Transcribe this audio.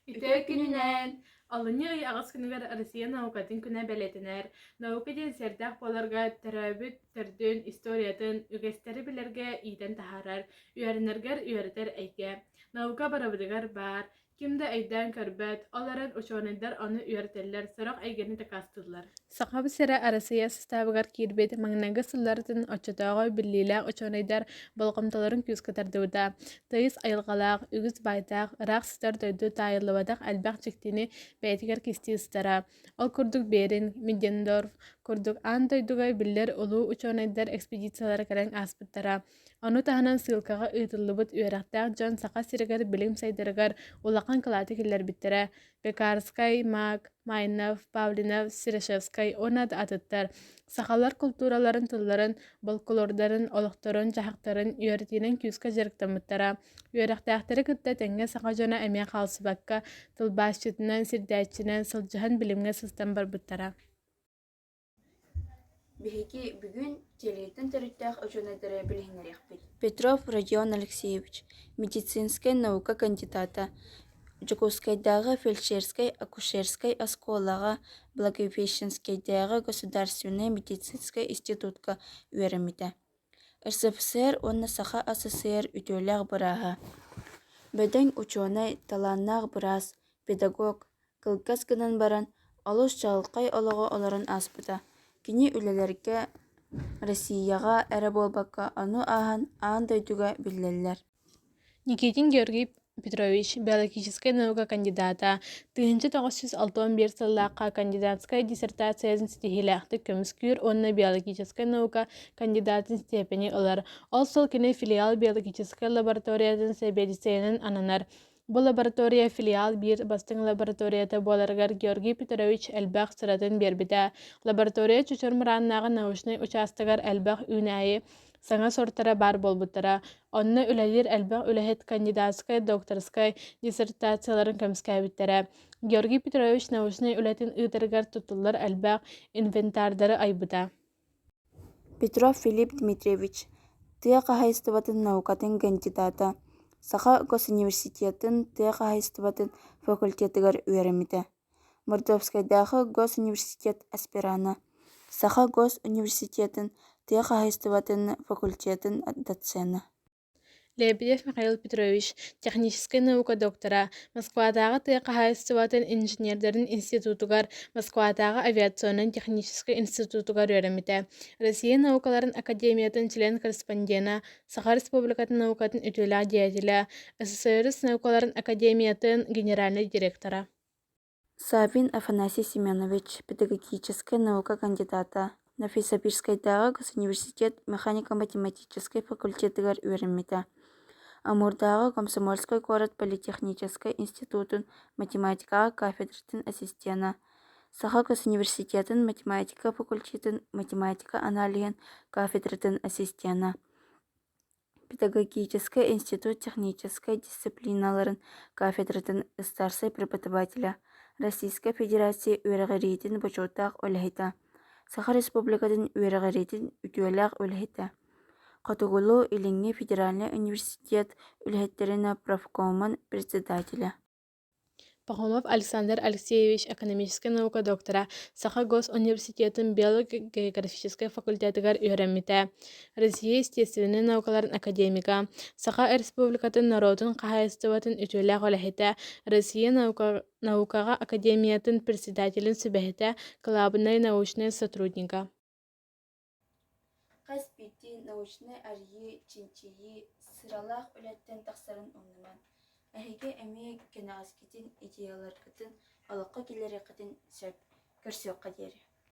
Ite gününen alını ağız günüger Россия наукатын күнә бәлетінер. Наука ден сердақ боларға тәрәбіт түрдін историятын үгестері білерге иден тахарар, үйәрінергер үйәрітер әйге. Наука барабыдығар бар, кимді әйден көрбәт, оларын учоныдар оны үйәртелер, сұрақ әйгені тәкастылар. Сақабы сәрі Россия составығар кирбет, маңнағы сыллардың очытауға білілі учоныдар болғымталарын күз кітардыуда. Тайыз айылғалақ, үгіз байтақ, рақ сыстар дөйді тайылывадақ әлбәқ чектені бәйтігер кесті ұстара. Ол күрдік берін, Медендорф, күрдік ан дойдуғай білдер ұлу учоныдар экспедициялары кәрәң аспыттара. Ону таханан сылкаға ыйтылыбыт үйрақтақ жан сақа сирегер білім сайдырыгар улақан кылаты келер біттере. Пекарскай, Мак, Майнов, Павлинов, Сирешевскай онады атыттар. Сақалар культураларын тылларын, болкулордарын, олықтарын, жахақтарын үйертінен күзгі жеріктамыттара. Үйрақтақтары күтті тәңге сақа жона әме қалсыбаққа тылбашчытынан, сирдәтчінен, сылжыхан білімге сыстан бар бұттара. Бихики бүгүн телейтин төрүттәк ученыдары билгенерекпит. Петров Родион Алексеевич, медицинская наука кандидата, Жуковскайдагы фельдшерской акушерской осколага, Благовещенскайдагы государственная медицинская институтка үйрәмите. РСФСР онна саха СССР үтөләк бараға. Бөдән ученый таланнак бирас, педагог, кылгас гынан баран, алыш чалкай олого оларын аспыта. Кини үлелерге Россияға әрі болбаққа ану аан дойдуға білделер. Никитин Георгий Петрович, биологическая наука кандидата, 1961 сыллаққа кандидатская диссертациясын стихилақты көміскүр, онна биологическая наука кандидатын степени олар. Ол сол кені филиал биологическая лабораториясын себедисейнін ананар. Бұл лаборатория филиал бір бастың лабораторията боларғар Георгий Петрович әлбәқ сыратын бербіді. Лаборатория чүчір мұраннағы научный участығар әлбәқ үнәйі саңа сортара бар болбыттара. Онны үләлер әлбәқ үләхет кандидатскай, докторскай диссертацияларын көміскәбіттері. Георгий Петрович научный үләтін ұйтырғар тұтылар әлбәқ инвентардары айбыда. Петров Филипп Дмитриевич, тыя қағайыстыбатын наукатын кандидата. Саха Госуниверситетін тыя қағайыстыбатын факультетігер үйеріміді. Мордовскайдағы Госуниверситет аспирана. Саха Госуниверситетін тыя қағайыстыбатын факультетін доцена. Лебедев Михаил Петрович, техническая наука доктора, Москвадағы тыйқағайыстыбатын инженердерін институтугар, Москвадағы авиационный технический институтугар өреміті. Россия наукаларын академиятын член-корреспондена, Саха Республикатын наукатын үтілі деятелі, СССР наукаларын академиятын генеральный директора. Савин Афанасий Семенович, педагогическая наука кандидата. Новосибирскайдағы Госуниверситет механико-математической факультетігер өреміті. Амурдағы Комсомольской город политехнический институтын математикаға кафедратын ассистена. Саха Госуниверситетін математика факультетін математика аналиген кафедратын ассистена. Педагогический институт технической дисциплиналарын кафедратын старший преподавателя. Российской Федерации үйрәғерейтін бөчотақ өліхіті. Саха Республикатын үйрәғерейтін үтуәләқ өліхіті. Қатуғылу Иліңе Федеральный университет үліхеттеріне профкомын председателя. Пахомов Александр Алексеевич, экономическая наука доктора, Саха Госуниверситетін биолого-географический факультетігер үйрәміті. Россия естественный наукаларын академика, Саха Республикатын народын қағайыстыбатын үтілі ғолахеті, Россия наукаға академиятын председателін сүбәхеті, клабынай научный сотрудника. Қаспети научный арьи, чинчии, сыралақ үләттен тақсарын ұңныман. Әхеге әме кенағыз кетін идеялар кетін, алыққа келері кетін сөп, көрсеуққа дері.